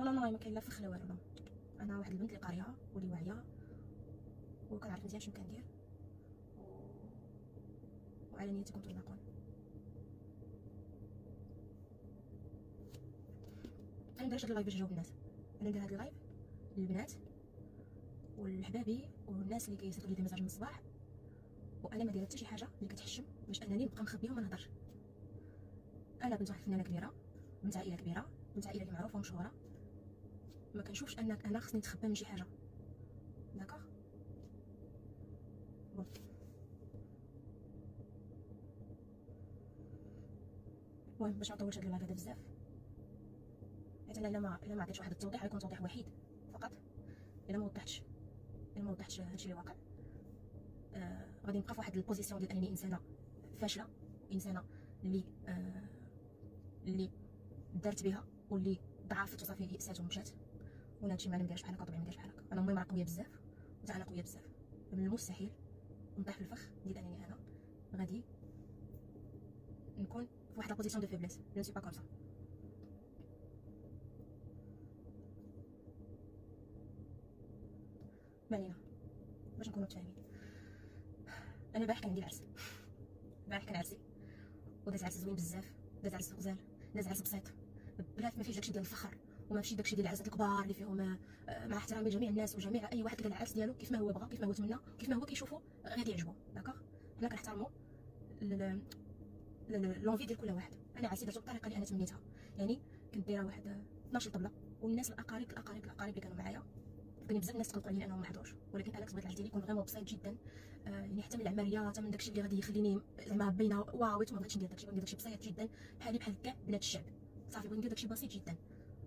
لا ما كاين لا فخ لا والو. انا واحد البنت اللي قاريه واللي واعيه وكنعرف مزيان شنو كندير وعلى نيتي كنت نقول. انا ندير هاد اللايف باش نجاوب الناس. انا ندير هاد اللايف للبنات والحبابي والناس اللي كيصيفطوا لي دي ميساج من الصباح، وانا ما دايره حتى شي حاجه اللي كتحشم باش انني نبقى مخبيه وما نهضرش. انا بنت واحد الفنانه كبيره، بنت عائله كبيره، بنت عائله اللي معروفه ومشهوره، ما كنشوفش انك انا خصني نتخبى من شي حاجه. داكوغ بون. المهم باش ما نطولش هاد اللايف هذا بزاف، حيت انا الا ما عطيتش واحد التوضيح غيكون توضيح وحيد فقط. الا ما وضحتش هادشي اللي واقع، غادي نبقى في واحد البوزيسيون ديال انني انسانه فاشله، انسانه اللي دارت بها واللي ضعفت وصافي يأسات ومشات. وانا هادشي ما نديرش بحال هكا، طبيعي ما نديرش بحال هكا. انا امي مرا قويه بزاف وتا انا قويه بزاف، من المستحيل نطيح في الفخ ديال انني انا غادي نكون في واحد البوزيسيون دو فيبليس. جو نسي با كوم سا. مالينا باش نكونوا متفاهمين. انا البارح كان عندي العرس، البارح كان عرسي وداز عرس زوين بزاف، داز عرس غزال، داز عرس بسيط بلات ما فيش داكشي ديال الفخر وما فيش داكشي ديال العرسات الكبار اللي فيهم مع احترامي لجميع الناس وجميع اي واحد كيدير العرس ديالو كيف ما هو بغى، كيف ما هو تمنى، كيف ما هو كيشوفو غادي يعجبو. داكوغ حنا كنحترموا لونفي ديال كل واحد. انا عرسي درتو بالطريقه اللي انا تمنيتها، يعني كنت دايره واحد 12 طبله، والناس الاقارب اللي كانوا معايا كاين بزاف الناس تقلقوا عليا انهم ما حضروش، ولكن انا بغيت العرس ديالي يكون فريمون بسيط جدا. يعني حتى من العمليه حتى من داكشي اللي غادي يخليني زعما باينه واو، ما بغيتش ندير داكشي، بغيت ندير داكشي بسيط جدا بحال كاع بنات الشعب. صافي بغيت ندير داكشي بسيط جدا،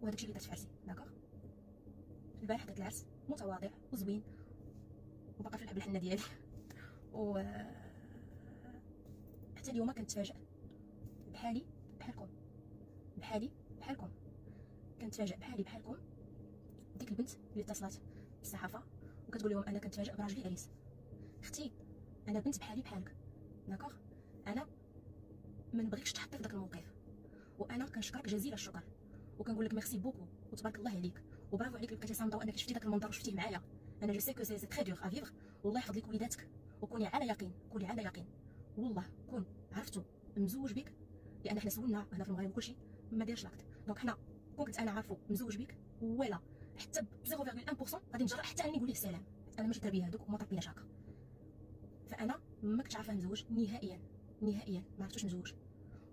وهداكشي اللي درت في عرسي. داكوغ البارح درت العرس متواضع وزوين وباقا فرحه بالحنه ديالي و حتى اليوم كنتفاجئ بحالي بحالكم كنتفاجئ بحالكم. ديك البنت اللي اتصلت بالصحافه وكتقول لهم انا كنتفاجئ براجلي اريس. اختي انا بنت بحالك. داكوغ انا ما نبغيكش تحطي في داك الموقف، وانا كنشكرك جزيل الشكر وكنقول لك ميرسي بوكو وتبارك الله عليك وبرافو عليك اللي بقيتي صامده وانك شفتي داك المنظر وشفتيه معايا. انا جو سي كو سي تري دور ا فيفر. والله يحفظ لك وليداتك وكوني على يقين، والله كون عرفتو مزوج بك، لان حنا سولنا هنا في المغرب كلشي ما دايرش لاكت. دونك حنا كون كنت انا عارفو مزوج بك ولا حتى ب 0.1% غادي نجرأ حتى انني نقول ليه السلام. انا ماشي تربيه هذوك وما طربيناش هكا. فانا ما كنتش عارفاه مزوج نهائيا ما عرفتوش مزوج.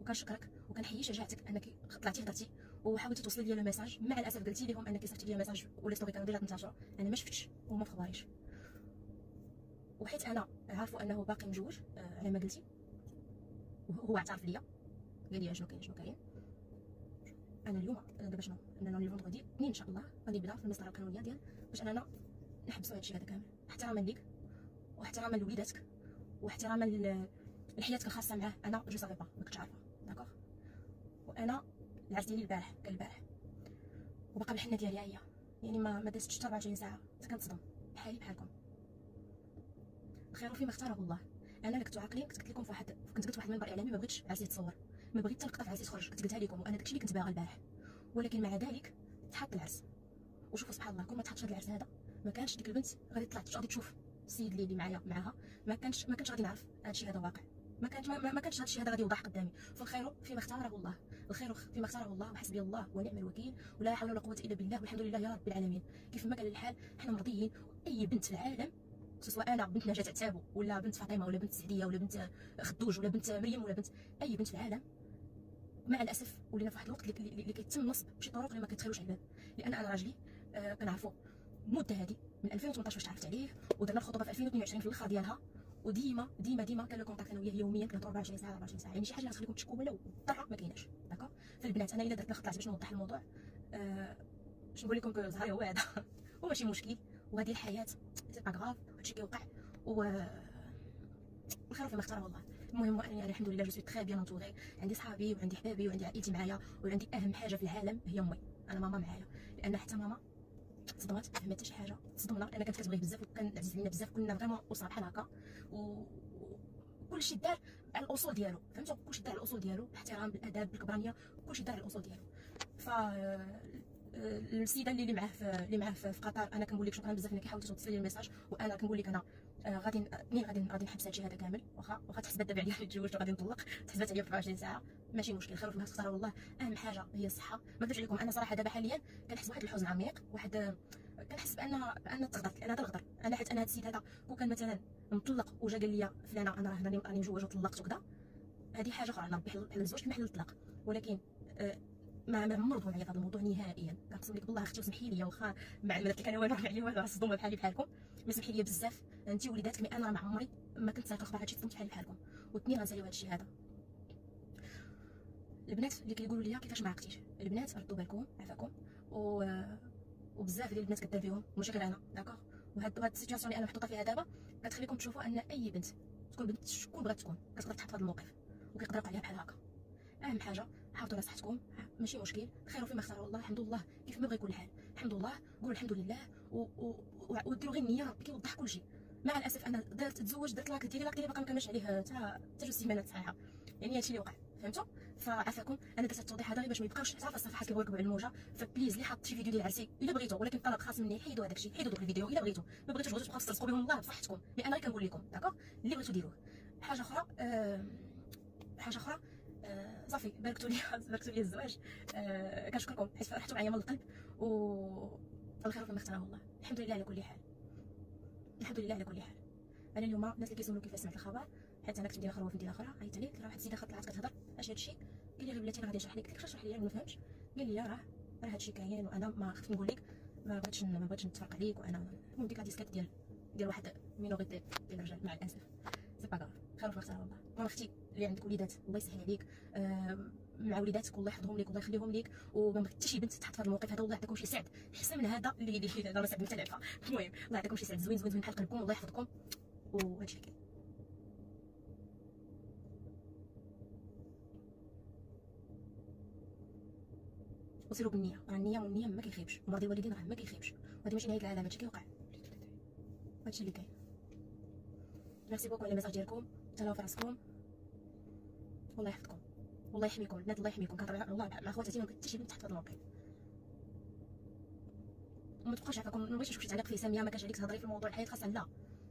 وكنشكرك وكنحيي شجاعتك انك طلعتي هضرتي وحاولتي توصلي لي الميساج. مع الاسف قلتي لهم انك صيفطتي لي ميساج ولا ستوري كانوا ديجا تنتشروا، انا ما شفتش وما في خباريش. وحيت انا عارفوا انه باقي مجوج على ما قلتي، وهو اعترف ليا قال لي شنو كاين. انا اليوم دابا شنو اننا الفوندغودي 2 ان شاء الله غادي نبدا في المصلحه القانونيه ديال باش اننا نحبسوا هادشي هذا كامل، احتراما ليك واحتراما لوليداتك واحتراما لحياتك الخاصه معاه. انا جو سافي با، ما كنتش عارفه. داكوغ وانا العرس ديالي البارح كان البارح وباقا بالحنه ديالي هي، يعني ما دازتش حتى 24 ساعه كنتصدم بحالكم. الخير فيما اختاره الله. انا اللي كنتو عاقلين كنت قلت لكم كنت قلت واحد المنبر اعلامي ما بغيتش عرسي يتصور، ما بغيت حتى لقطه في عرسي تخرج، كنت قلتها لكم وانا داكشي اللي كنت باغا البارح. ولكن مع ذلك تحط العرس. وشوفوا سبحان الله كون ما تحطش هذا العرس هذا ما كانش ديك البنت غادي تطلع غادي تشوف السيد اللي معايا معاها، ما كانش غادي نعرف هذا الشيء هذا واقع، ما كانش هذا الشيء هذا غادي يوضح قدامي. فالخير فيما اختاره الله، الخير فيما اختاره الله وحسبي الله ونعم الوكيل ولا حول ولا قوه الا بالله والحمد لله يا رب العالمين. كيف ما كان الحال حنا مرضيين. اي بنت في العالم سواء انا بنت نجاة عتابو ولا بنت فاطمه ولا بنت سعديه ولا بنت خدوج ولا بنت مريم ولا بنت اي بنت في العالم، مع الاسف ولينا في واحد الوقت اللي كيتم نصب بشي طرق اللي ما كتخلوش على الباب. لان انا راجلي كنعرفو المده هذه من 2018 فاش تعرفت عليه ودرنا الخطوبه في 2022 في الاخر ديالها، وديما كان لو كونتاكت انا وياه يوميا كنهضروا 24 ساعه يعني شي حاجه غتخليكم تشكوا ولا ضره ما كايناش. داكوغ فالبنات انا الا درت لها طلعت باش نوضح الموضوع باش نقول لكم كو زهري هو هذا وماشي مشكل وهذه الحياه سي با غراف هادشي كيوقع والخير فيما اختاره الله. المهم انني الحمد لله جو سوي تري بيان انطوري، عندي صحابي وعندي حبابي وعندي عائلتي معايا وعندي اهم حاجه في العالم هي امي. انا ماما معايا لان حتى ماما صدمات ما فهمت حتى شي حاجه، صدمنا لان كانت كتبغيه بزاف وكان عزيز علينا بزاف، كنا فريمون اسره بحال هكا وكلشي دار على الاصول ديالو. فهمتوا كلشي دار على الاصول ديالو، الاحترام بالاداب بالكبرانيه كلشي دار على الاصول ديالو. ف السيده اللي معاه في قطر، انا كنقول لك شكرا بزاف انك حاولتي توصلي لي الميساج، وانا كنقول لك انا غادي نحبس هادشي هذا كامل. واخا تحسبات دابا عليا اللي تزوجت وغادي نطلق، تحسبات عليا في 24 ساعه ماشي مشكل، خير ما تختار والله. اهم حاجه هي الصحه. ما نكذبش عليكم، انا صراحه دابا حاليا كنحس بواحد الحزن عميق، كنحس بان تغدرت، انا تغدر انا، حيت انا هاد السيد هذا كون كان مثلا مطلق وجا قال لي فلانه انا راني مجوج وطلقت وكذا، هذه حاجه اخرى، انا بحال الزواج كما بحال الطلاق. ولكن ما عمر دوى معايا في هذا الموضوع نهائيا. كنقسم لك بالله اختي وسمحي لي، واخا ما درت لك انا والو عليا والو، صدومه بحالكم، ما سمحي لي بزاف انت وليداتك، مي انا ما عمري ما كنت سالت اخبار هادشي، صدمت بحالكم. واثنين غنساليو هادشي هذا. البنات اللي كيقولوا لي كيفاش ما عقتيش، البنات ردوا بالكم عافاكم، وبزاف ديال البنات كدار فيهم، ماشي غير انا داكوغ. وهاد السيتواسيون اللي انا محطوطه فيها دابا كتخليكم تشوفوا ان اي بنت تكون بنت شكون بغات تكون كتقدر تحط في هذا الموقف، وكيقدر يوقع عليها بحال هكا. اهم حاجه حافظوا على صحتكم، ماشي مشكل، خير فيما اختاره الله، الحمد لله كيف ما بغى يكون الحال، الحمد لله، قولوا الحمد لله، وديروا غير النيه، ربي كيوضح كل شيء. مع الاسف انا تزوج درت لاك ديالي باقا ما كملش عليه حتى 2 سيمانات صحيحه، يعني هادشي اللي وقع، فهمتوا؟ فعافاكم، انا درت التوضيح هذا غير باش ما يبقاوش حتى في الصفحات كيبغيو يركبوا على الموجه. فبليز اللي حاط شي فيديو ديال عرسي الا بغيتو، ولكن طلب خاص مني، حيدوا هذاك الشيء، حيدوا دوك الفيديو الا بغيتو، ما بغيتوش بغيتو تبقاو تسترزقوا بهم الله بصحتكم، مي انا غير كنقول لكم داكوغ اللي بغيتو ديروه. حاجه اخرى صافي، باركتوا لي الزواج. كنشكركم حيت فرحتوا معايا من القلب، والخير فيما اختاره الله، الحمد لله على كل حال، الحمد لله على كل حال. انا اليوم الناس اللي كيسولوا كيفاش سمعت الخبر، حيت انا كنت مديره خروه في مدينه اخرى، عيطت لي راه واحد السيده طلعت كتهضر اش هادشي، قال لي غير بلاتي غادي نشرح لك، قلت لك اشرح لي انا ما فهمتش. قال لي راه هادشي كاين، وانا ما خفت نقول لك، ما بغيتش نتفرق عليك، وانا المهم ديك الديسكات ديال واحد مينوريتي ديال الرجال، مع الاسف سي با كاف، خير في اختار الله. ماما اختي اللي عندك وليدات الله يسهل عليك، مع وليداتك والله يحفظهم لك والله يخليهم لك، وما بغيت حتى شي بنت تحط في هذا الموقف هذا، والله يعطيكم شي سعد احسن من هذا اللي راه سعد متلعفه. المهم الله يعطيكم شي سعد زوين بحال قلبكم، والله يحفظكم، وهادشي اللي كاين. وسيروا بالنيه، راه النيه والنيه ما كيخيبش، ومرضي الوالدين راه ما كيخيبش، وهذه ماشي نهايه العالم، هادشي كيوقع، هادشي اللي كاين. ميرسي بوكو على الميساج ديالكم، تهلاو في راسكم، والله يحفظكم، والله يحميكم البنات، الله يحميكم، كنهضر والله مع خواتاتي، ما بغيت حتى شي بنت تحت هذا الموقف. وما تبقاوش عافاكم، ما بغيتش نشوفك تعليق في ساميه، ما كانش عليك تهضري في الموضوع الحياه خاصه، لا،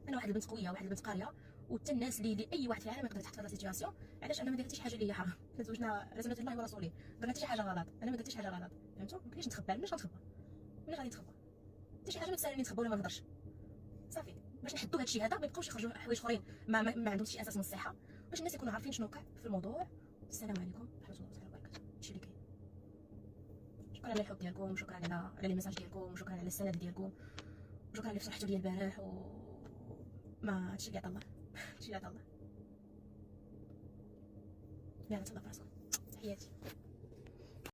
انا واحد البنت قويه، واحد البنت قاريه، وحتى الناس اللي اي واحد في العالم يقدر يتحط في هذا السيتواسيون. علاش انا ما درت حتى شي حاجه اللي هي حرام، تزوجنا على سنه الله ورسوله، درنا حتى شي حاجه غلط، انا ما درت حتى شي حاجه غلط، فهمتوا؟ ما كاينش نتخبى، ملي غنتخبى، ملي غادي نتخبى حتى شي حاجه ما تسالني نتخبى ولا ما نهضرش، صافي، باش نحدوا هادشي هذا، ما يبقاوش يخرجوا حوايج اخرين ما عندهمش شي اساس من الصحه، باش الناس يكونوا عارفين شنو وقع في الموضوع. السلام عليكم ورحمه الله وبركاته، هادشي اللي كاين. شكرا على الحب ديالكم، وشكرا على الميساج ديالكم، وشكرا على السند ديالكم، وشكرا اللي فرحتوا لي البارح، ما هادشي اللي عطا الله، هادشي اللي عطا الله. يلا تهلاو في راسكم، تحياتي.